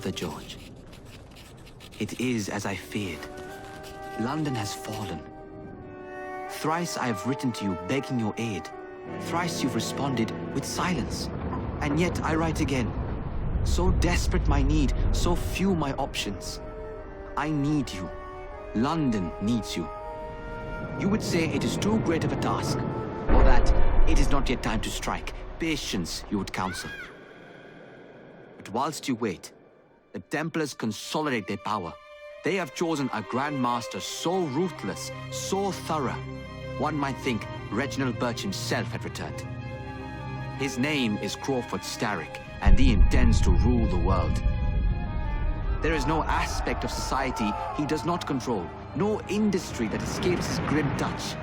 brother, George. It is as I feared. London has fallen. Thrice I have written to you begging your aid. Thrice you've responded with silence. And yet I write again. So desperate my need, so few my options. I need you. London needs you. You would say it is too great of a task, or that it is not yet time to strike. Patience, you would counsel. But whilst you wait, the Templars consolidate their power. They have chosen a Grand Master so ruthless, so thorough. One might think Reginald Birch himself had returned. His name is Crawford Starrick, and he intends to rule the world. There is no aspect of society he does not control, no industry that escapes his grim touch.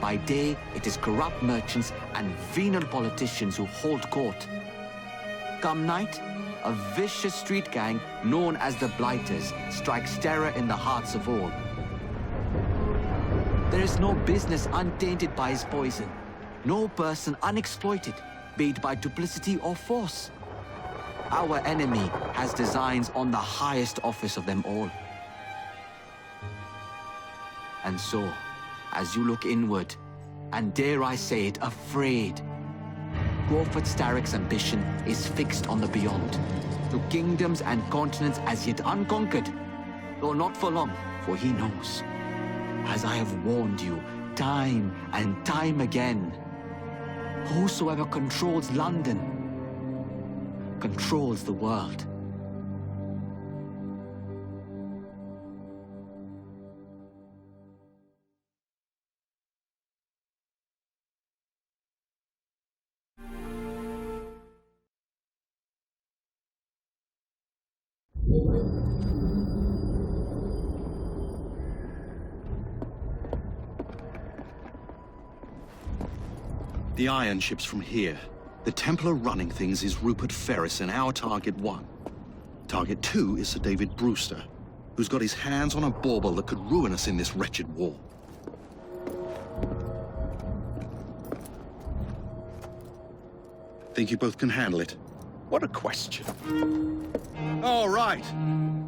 By day, it is corrupt merchants and venal politicians who hold court. Come night, a vicious street gang known as the Blighters strikes terror in the hearts of all. There is no business untainted by his poison, no person unexploited, be it by duplicity or force. Our enemy has designs on the highest office of them all. And so, as you look inward, and dare I say it, afraid, Crawford Starrick's ambition is fixed on the beyond, to kingdoms and continents as yet unconquered, though not for long, for he knows, as I have warned you time and time again, whosoever controls London controls the world. The iron ship's from here. The Templar running things is Rupert Ferris and our Target 1. Target 2 is Sir David Brewster, who's got his hands on a bauble that could ruin us in this wretched war. Think you both can handle it? What a question. All right.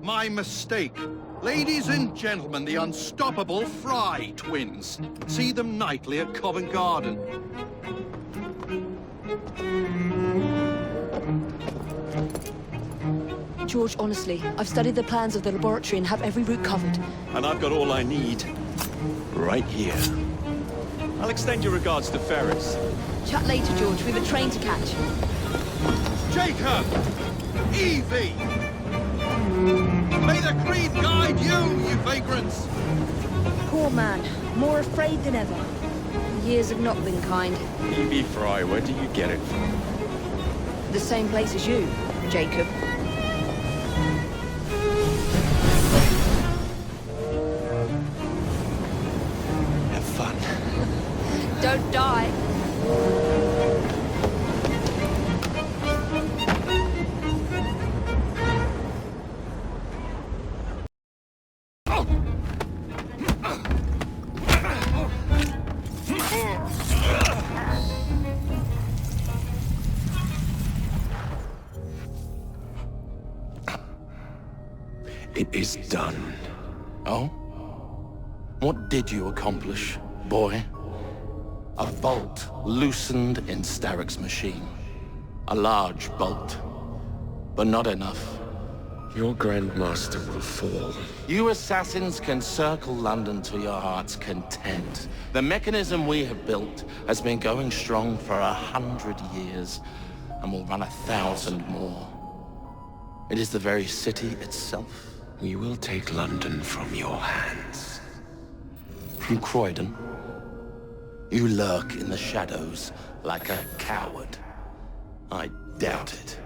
My mistake. Ladies and gentlemen, the unstoppable Frye Twins. See them nightly at Covent Garden. George, honestly, I've studied the plans of the laboratory and have every route covered. And I've got all I need right here. I'll extend your regards to Ferris. Chat later, George. We've a train to catch. Jacob! Evie! May the Creed guide you, you vagrants! Poor man. More afraid than ever. Years have not been kind. E.B. Frye, where do you get it from? The same place as you, Jacob. Have fun. Don't die. It is done. Oh? What did you accomplish, boy? A bolt loosened in Starrick's machine. A large bolt, but not enough. Your Grandmaster will fall. You assassins can circle London to your heart's content. The mechanism we have built has been going strong for 100 years, and will run 1,000 more. It is the very city itself. We will take London from your hands. From Croydon? You lurk in the shadows like a coward. I doubt it.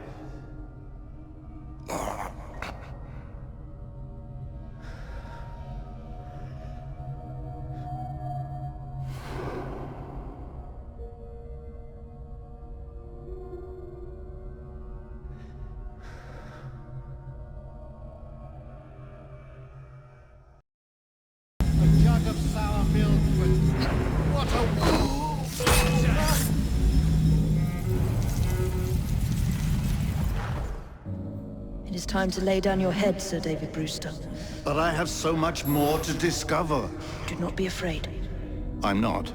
Of sour milk, but what a... is time to lay down your head, Sir David Brewster. But I have so much more to discover. Do not be afraid. I'm not.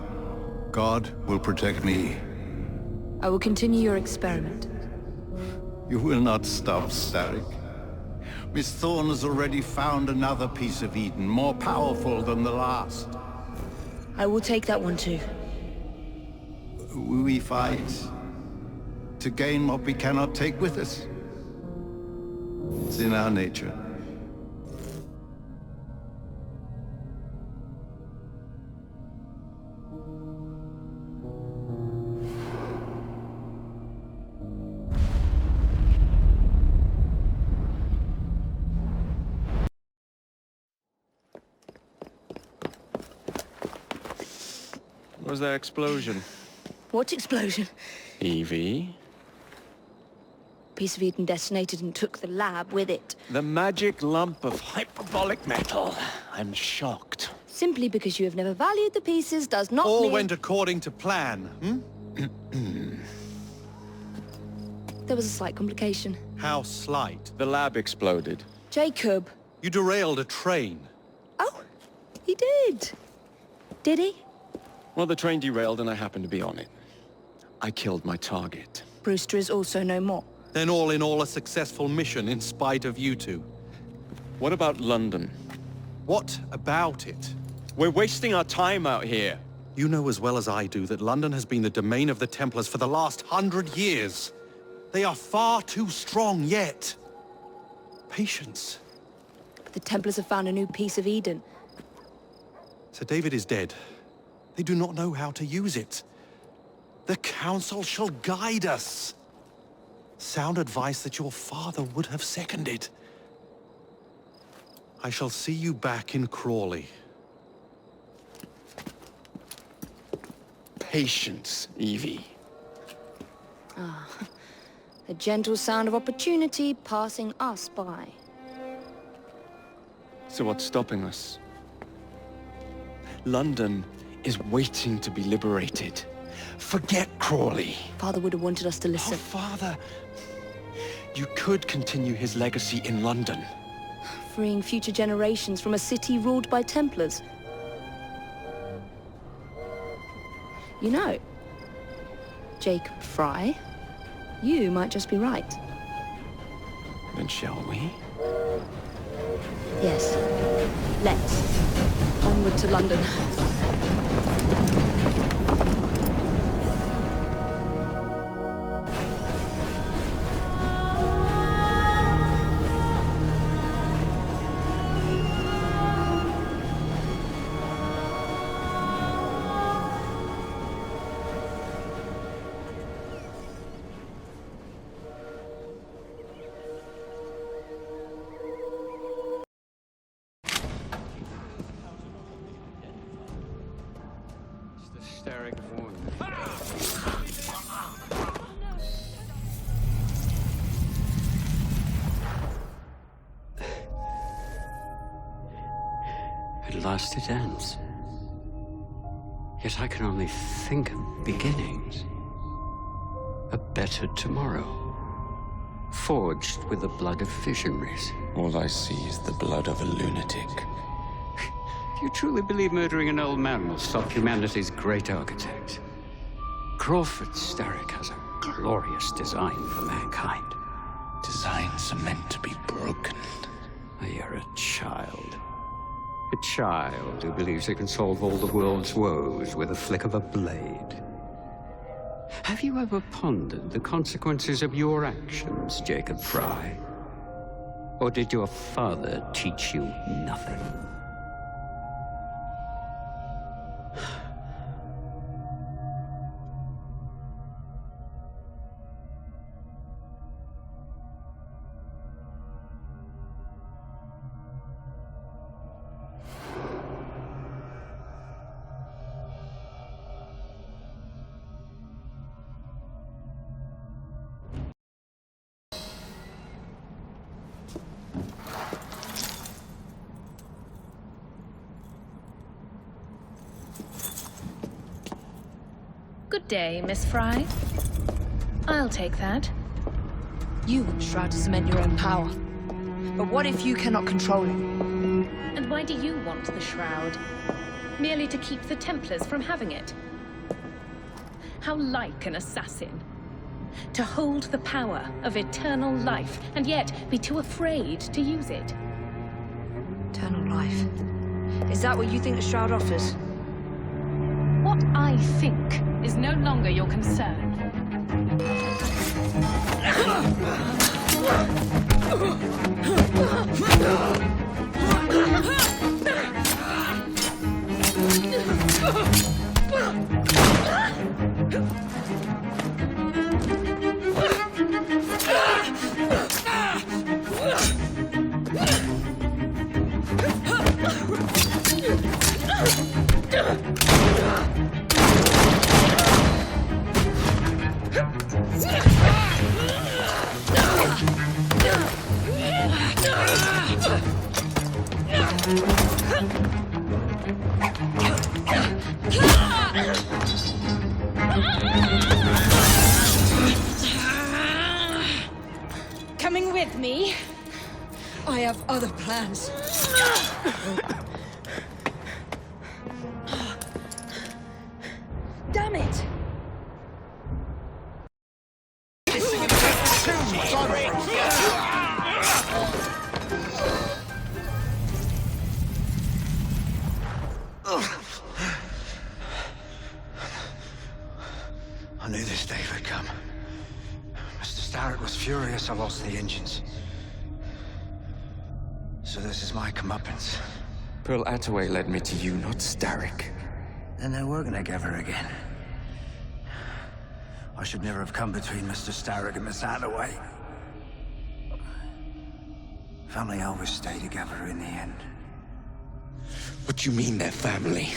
God will protect me. I will continue your experiment. You will not stop, Starrick. Miss Thorne has already found another piece of Eden, more powerful than the last. I will take that one too. We fight to gain what we cannot take with us. It's in our nature. What was that explosion? What explosion? Evie? Piece of Eden detonated and took the lab with it. The magic lump of hyperbolic metal. I'm shocked. Simply because you have never valued the pieces does not All mean... went according to plan, There was a slight complication. How slight. The lab exploded. Jacob. You derailed a train. Oh, he did. Did he? Well, the train derailed and I happened to be on it. I killed my target. Brewster is also no more. Then all in all a successful mission in spite of you two. What about London? What about it? We're wasting our time out here. You know as well as I do that London has been the domain of the Templars for the last 100 years. They are far too strong yet. Patience. But the Templars have found a new piece of Eden. Sir David is dead. They do not know how to use it. The Council shall guide us. Sound advice that your father would have seconded. I shall see you back in Crawley. Patience, Evie. A gentle sound of opportunity passing us by. So what's stopping us? London is waiting to be liberated. Forget Crawley. Father would have wanted us to Oh, listen. Father, you could continue his legacy in London. Freeing future generations from a city ruled by Templars. You know, Jacob Frye, you might just be right. Then shall we? Yes. Let's. Onward to London. Starrick won. At last it ends. Yet I can only think of beginnings. A better tomorrow. Forged with the blood of visionaries. All I see is the blood of a lunatic. Do you truly believe murdering an old man will stop humanity's great architect? Crawford Starrick has a glorious design for mankind. Designs are meant to be broken. You're a child. A child who believes it can solve all the world's woes with a flick of a blade. Have you ever pondered the consequences of your actions, Jacob Frye? Or did your father teach you nothing? Good day, Miss Frye. I'll take that. You once tried to cement your own power. But what if you cannot control it? And why do you want the Shroud? Merely to keep the Templars from having it? How like an assassin. To hold the power of eternal life, and yet be too afraid to use it. Eternal life. Is that what you think the Shroud offers? What I think is no longer your concern. Coming with me? I have other plans. Damn it! I knew this day would come. Mr. Starrick was furious I lost the engines. So this is my comeuppance. Pearl Attaway led me to you, not Starrick. Then they were gonna get her again. I should never have come between Mr. Starrick and Miss Attaway. Family always stay together in the end. What do you mean they're family?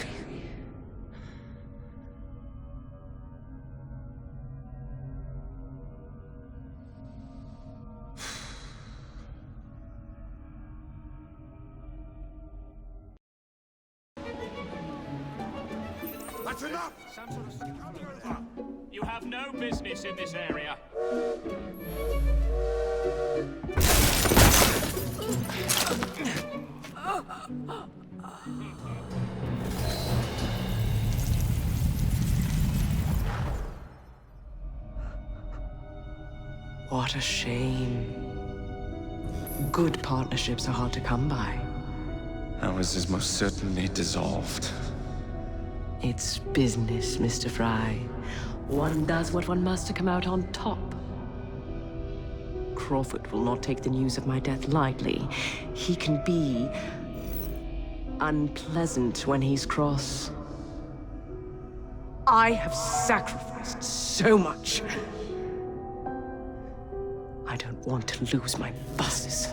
That's enough! You have no business in this area. What a shame. Good partnerships are hard to come by. Ours is most certainly dissolved. It's business, Mr. Frye. One does what one must to come out on top. Crawford will not take the news of my death lightly. He can be unpleasant when he's cross. I have sacrificed so much. I don't want to lose my bosses.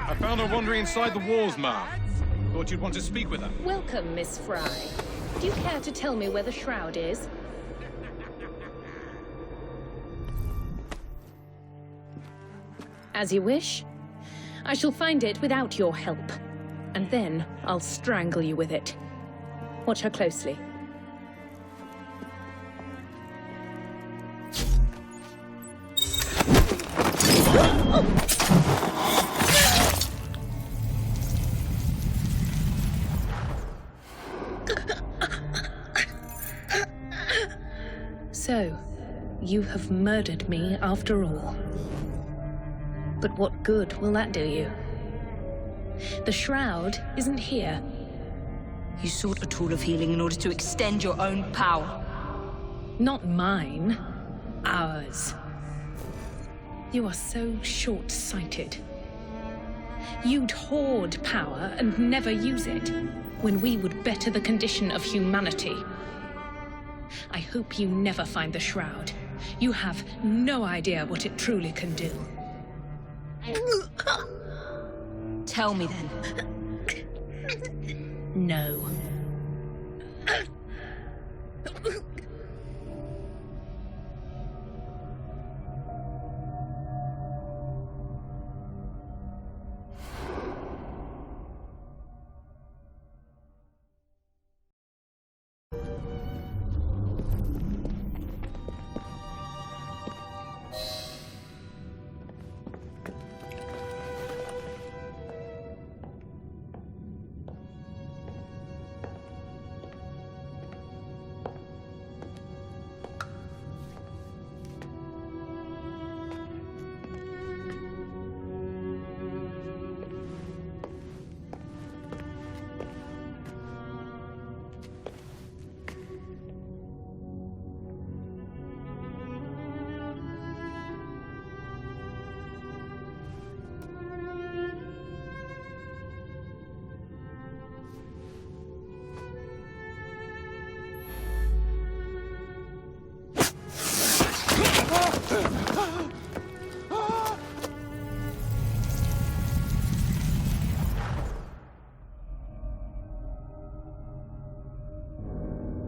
I found her wandering inside the walls, ma'am. Thought you'd want to speak with her. Welcome, Miss Frye. Do you care to tell me where the Shroud is? As you wish. I shall find it without your help. And then I'll strangle you with it. Watch her closely. So, you have murdered me after all. But what good will that do you? The Shroud isn't here. You sought a tool of healing in order to extend your own power. Not mine. Ours. You are so short-sighted. You'd hoard power and never use it, when we would better the condition of humanity. I hope you never find the Shroud. You have no idea what it truly can do. Tell me then. No.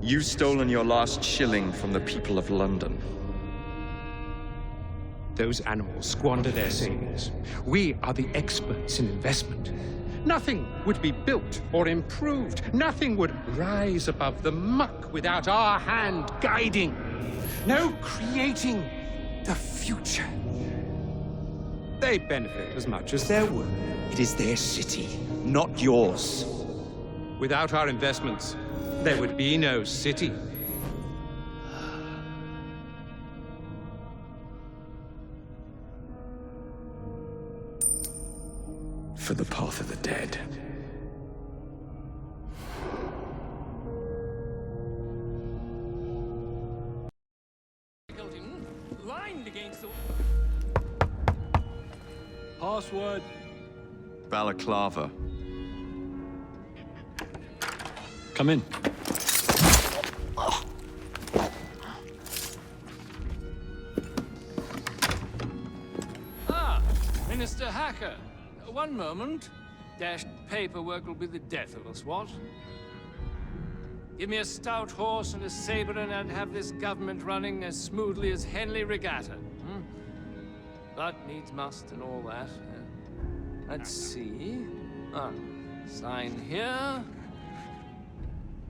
You've stolen your last shilling from the people of London. Those animals squander their savings. We are the experts in investment. Nothing would be built or improved. Nothing would rise above the muck without our hand guiding. No creating the future. They benefit as much as their work. It is their city, not yours. Without our investments, there would be no city. For the path of the dead. Lined against the... Password. Balaclava. Come in. Ah, Minister Hacker. One moment. Dashed paperwork will be the death of us, what? Give me a stout horse and a saber and I'd have this government running as smoothly as Henley Regatta. Hmm? But needs must and all that. Let's see. Ah, sign here.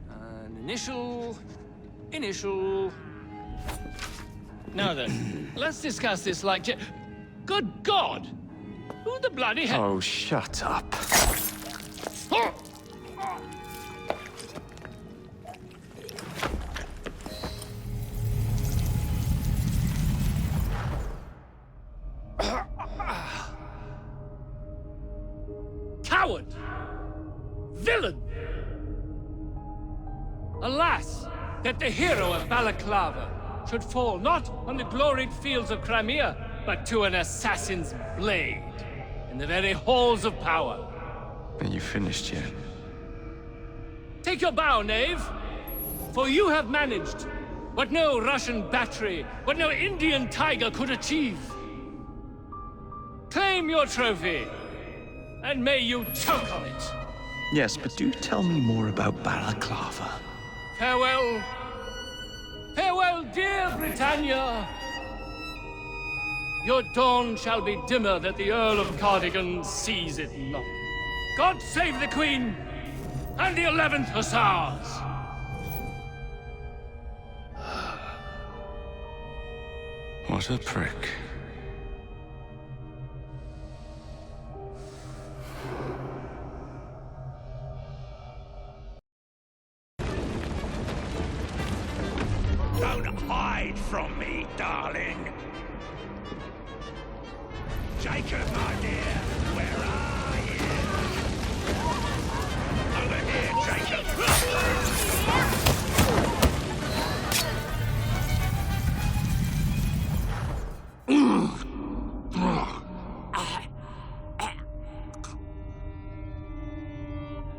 An initial. Now then, let's discuss this like... Good God! Who the bloody hell? Oh, shut up. Coward! Villain! Alas, that the hero of Balaclava should fall not on the gloried fields of Crimea, but to an assassin's blade in the very halls of power. Are you finished yet? Take your bow, knave, for you have managed what no Russian battery, what no Indian tiger could achieve. Claim your trophy, and may you choke on it. Yes, but do tell me more about Balaclava. Farewell. Farewell, dear Britannia. Your dawn shall be dimmer that the Earl of Cardigan sees it not. God save the Queen and the 11th Hussars! What a prick. Don't hide from me, darling. Jacob, my dear, where are you? Over here, Jacob.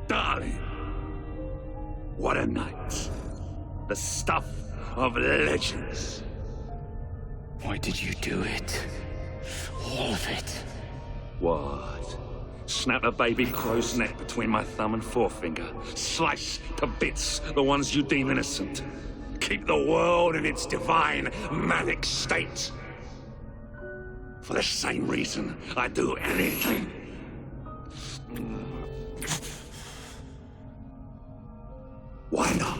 Darling, what a night. The stuff of legends. Why did you do it? All of it. What? Snap a baby crow's neck between my thumb and forefinger. Slice to bits the ones you deem innocent. Keep the world in its divine, manic state. For the same reason, I'd do anything. Why not?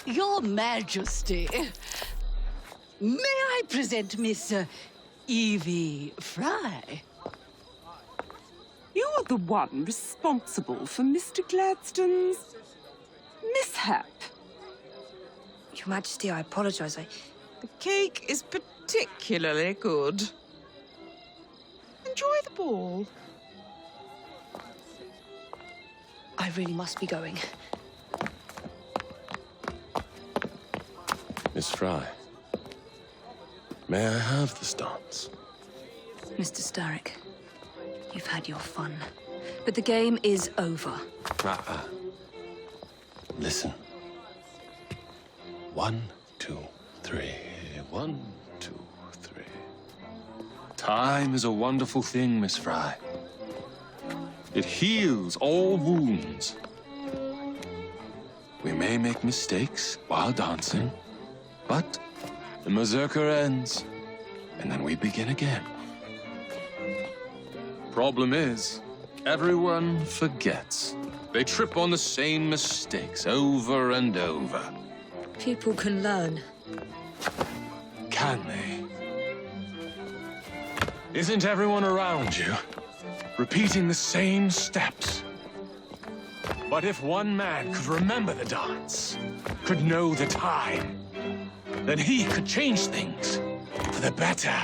Your Majesty, may I present Miss Evie Frye? You are the one responsible for Mr. Gladstone's mishap. Your Majesty, I apologize. The cake is particularly good. Enjoy the ball. I really must be going. Miss Frye. May I have this dance? Mr. Starrick, you've had your fun. But the game is over. Listen. 1, 2, 3. 1, 2, 3. Time is a wonderful thing, Miss Frye. It heals all wounds. We may make mistakes while dancing, but the mazurka ends, and then we begin again. Problem is, everyone forgets. They trip on the same mistakes over and over. People can learn. Can they? Isn't everyone around you repeating the same steps? But if one man could remember the dance, could know the time, then he could change things for the better.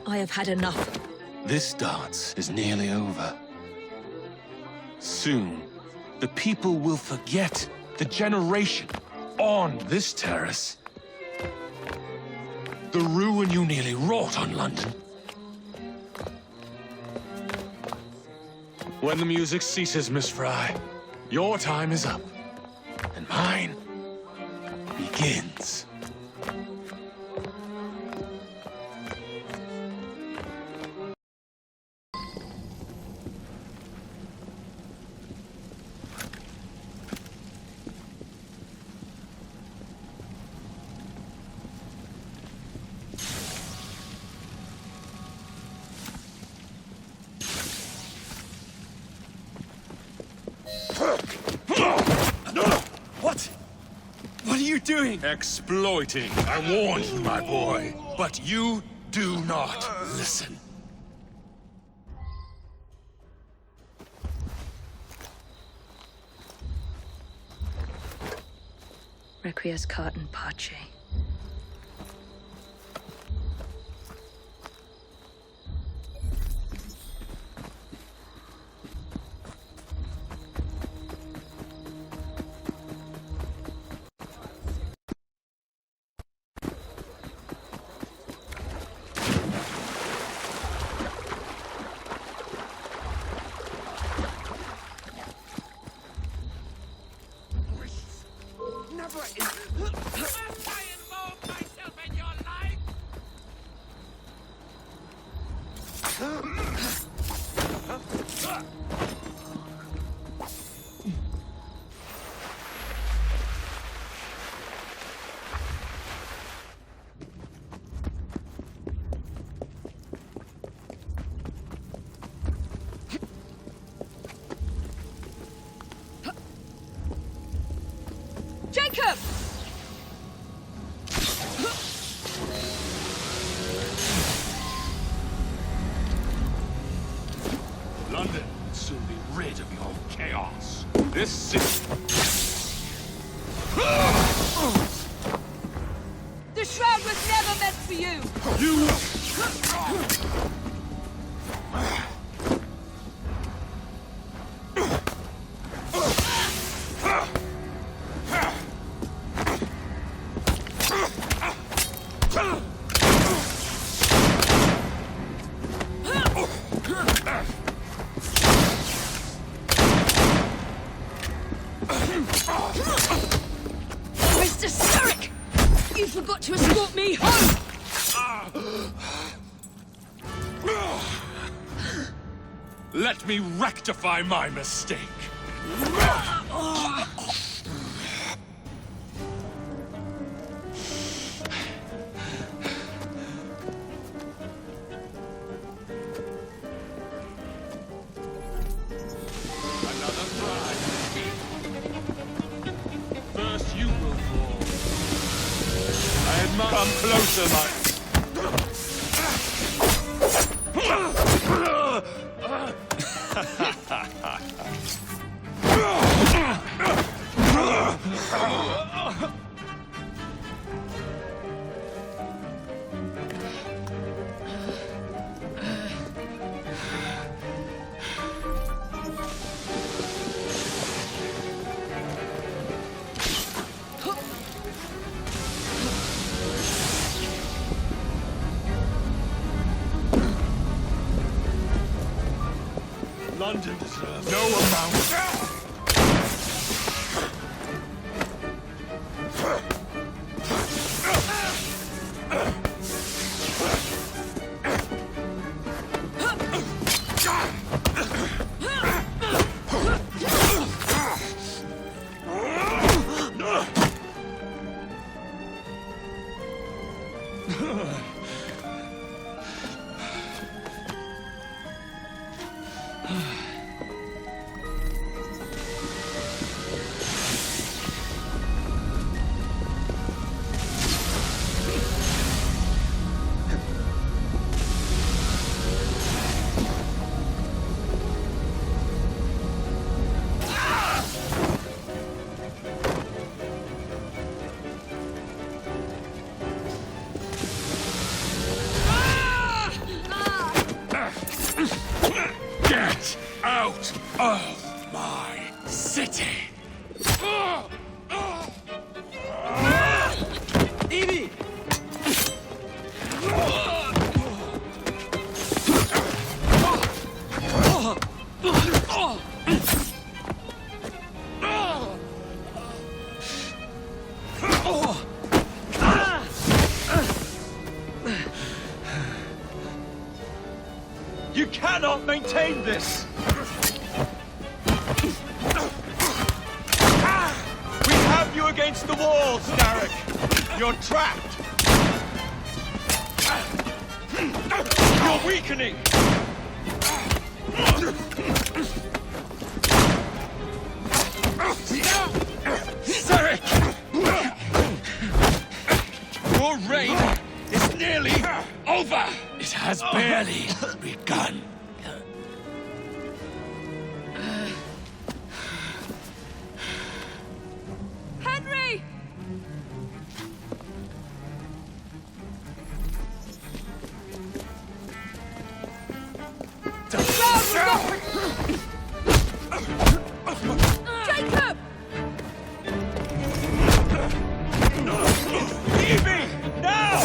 I have had enough. This dance is nearly over. Soon, the people will forget the generation on this terrace. The ruin you nearly wrought on London. When the music ceases, Miss Frye, your time is up, and mine begins. What are you doing? Exploiting. I warned you, my boy. But you do not listen. Requiescat in pace. Jacob! London will soon be rid of your chaos. This city... The shroud was never meant for you! You... Mr. Starrick! You forgot to escort me home! Let me rectify my mistake. Another prize. First you will fall. I admire come closer, my... London deserves no amount. Get out of my city! Evie! You cannot maintain this! We have you against the wall, Starrick! You're trapped! You're weakening! Starrick! Your reign is nearly over! It has barely begun. Henry! Jacob! Evie! Now!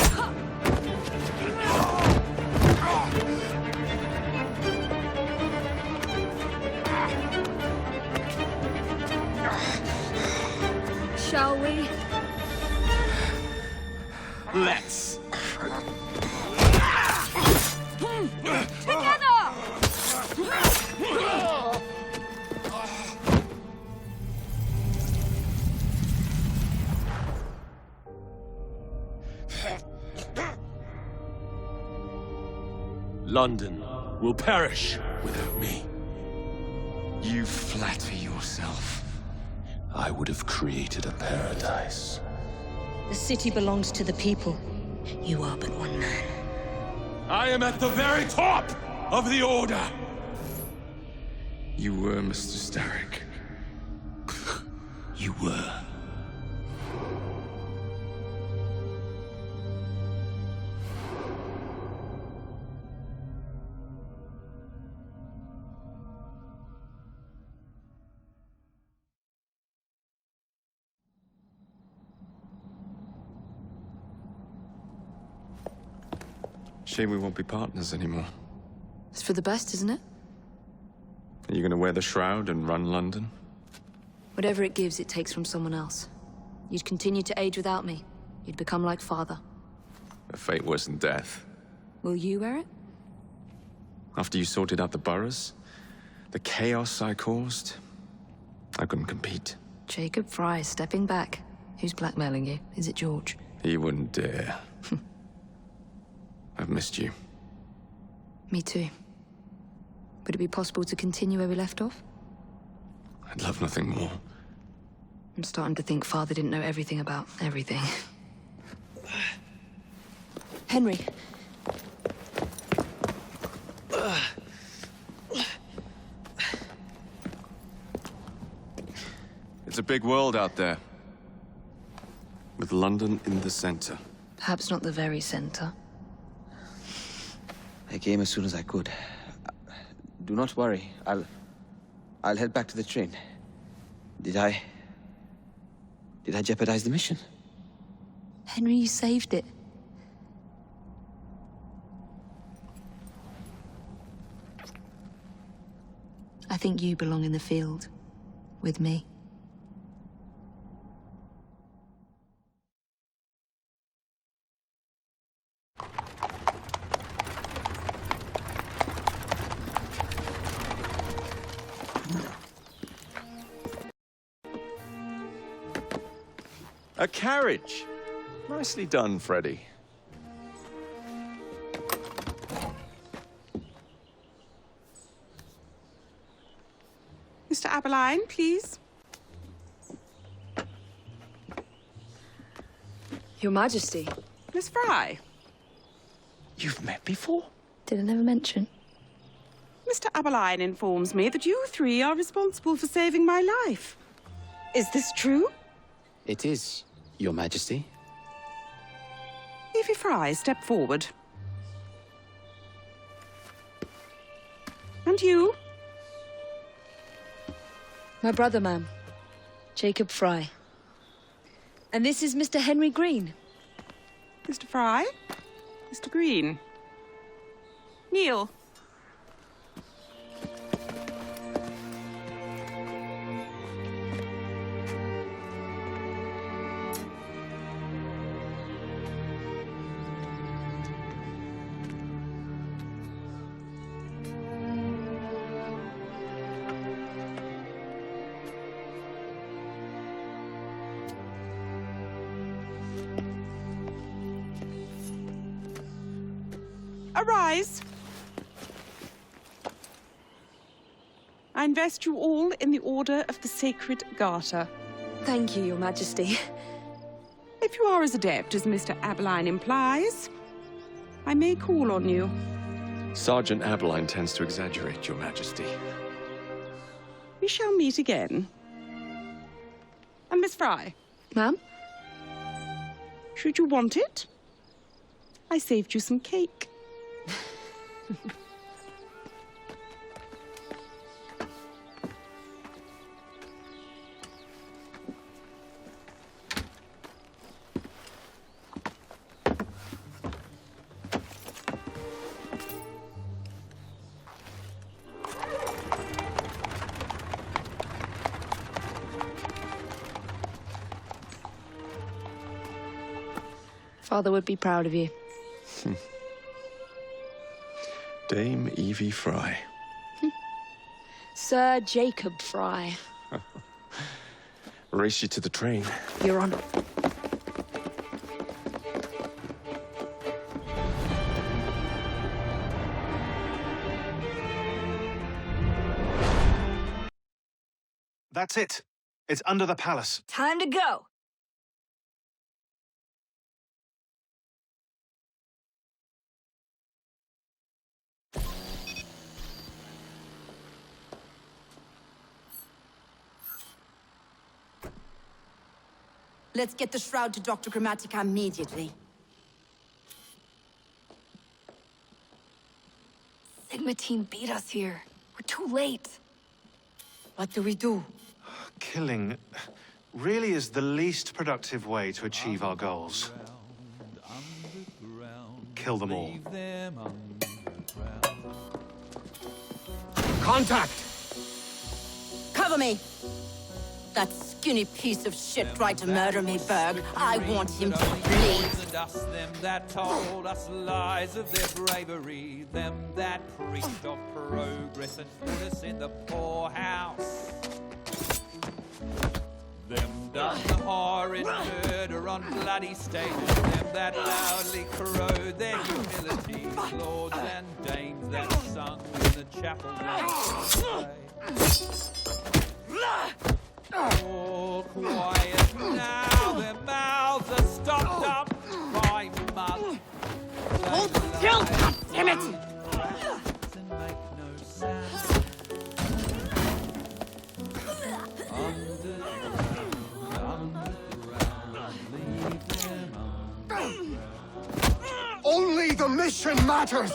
Shall we? Let's. London will perish without me. You flatter yourself. I would have created a paradise. The city belongs to the people. You are but one man. I am at the very top of the Order! You were Mr. Starrick. You were. Shame we won't be partners anymore. It's for the best, isn't it? Are you gonna wear the shroud and run London? Whatever it gives, it takes from someone else. You'd continue to age without me. You'd become like father. A fate worse than death. Will you wear it? After you sorted out the boroughs, the chaos I caused, I couldn't compete. Jacob Frye stepping back. Who's blackmailing you? Is it George? He wouldn't dare. I've missed you. Me too. Would it be possible to continue where we left off? I'd love nothing more. I'm starting to think Father didn't know everything about everything. Henry. It's a big world out there. With London in the center. Perhaps not the very center. I came as soon as I could. Do not worry. I'll head back to the train. Did I jeopardize the mission? Henry, you saved it. I think you belong in the field. With me. A carriage! Nicely done, Freddy. Mr. Aberline, please. Your Majesty. Miss Frye. You've met before? Did I never mention? Mr. Aberline informs me that you three are responsible for saving my life. Is this true? It is, Your Majesty. Evie Frye, step forward. And you? My brother, ma'am. Jacob Frye. And this is Mr. Henry Green. Mr. Frye? Mr. Green? Kneel. Arise. I invest you all in the Order of the Sacred Garter. Thank you, Your Majesty. If you are as adept as Mr. Aberline implies, I may call on you. Sergeant Aberline tends to exaggerate, Your Majesty. We shall meet again. And Miss Frye? Ma'am? Should you want it, I saved you some cake. Father would be proud of you. Dame Evie Frye. Sir Jacob Frye. Race you to the train. Your Honor. That's it. It's under the palace. Time to go. Let's get the shroud to Dr. Grammatica immediately. Sigma team beat us here. We're too late. What do we do? Killing really is the least productive way to achieve our goals. Kill them all. Contact! Cover me! That skinny piece of shit tried to murder me, Berg. I want him to bleed. And us, them that told us lies of their bravery, them that preached of progress and put us in the poorhouse. Them done the horrid murder on bloody stages, them that loudly corrode their humility, lords and dames that sung in the chapel all quiet now, their mouths are stopped up by mud. Hold still, goddammit! Only the mission matters!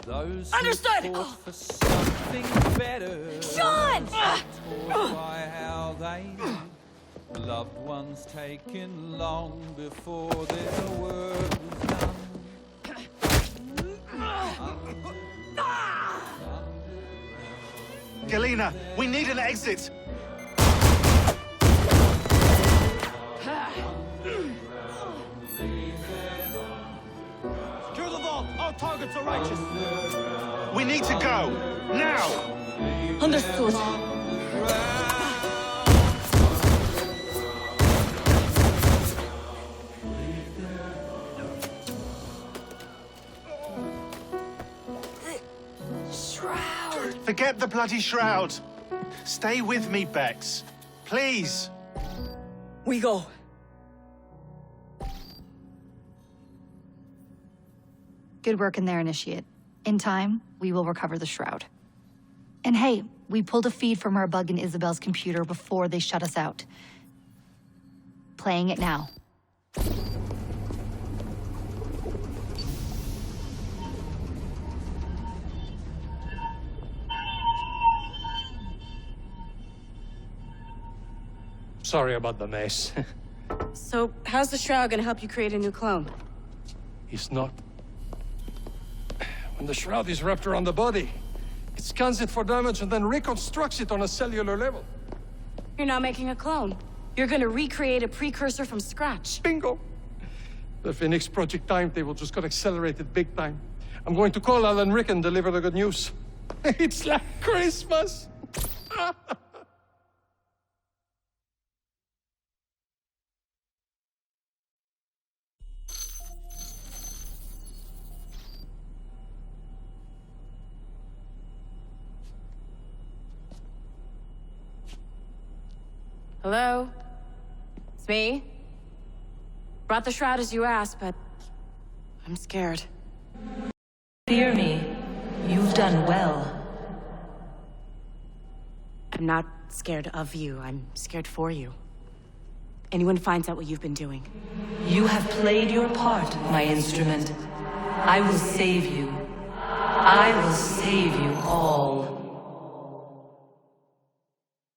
Those Understood! for something better. Sean! Taught by how they loved ones taken long before their work was done. Galena, we need an exit. Secure the vault. All targets are righteous. We need to go. Now! Understood. Shroud! Forget the bloody shroud. Stay with me, Bex. Please. We go. Good work in there, Initiate. In time, we will recover the shroud. And hey, we pulled a feed from our bug in Isabel's computer before they shut us out. Playing it now. Sorry about the mess. So, how's the shroud gonna help you create a new clone? It's not. When the shroud is wrapped around the body, it scans it for damage and then reconstructs it on a cellular level. You're not making a clone. You're gonna recreate a precursor from scratch. Bingo! The Phoenix Project timetable just got accelerated big time. I'm going to call Alan Rick and deliver the good news. It's like Christmas! Hello? It's me. Brought the shroud as you asked, but I'm scared. Fear me. You've done well. I'm not scared of you. I'm scared for you. Anyone finds out what you've been doing. You have played your part, my instrument. I will save you. I will save you all.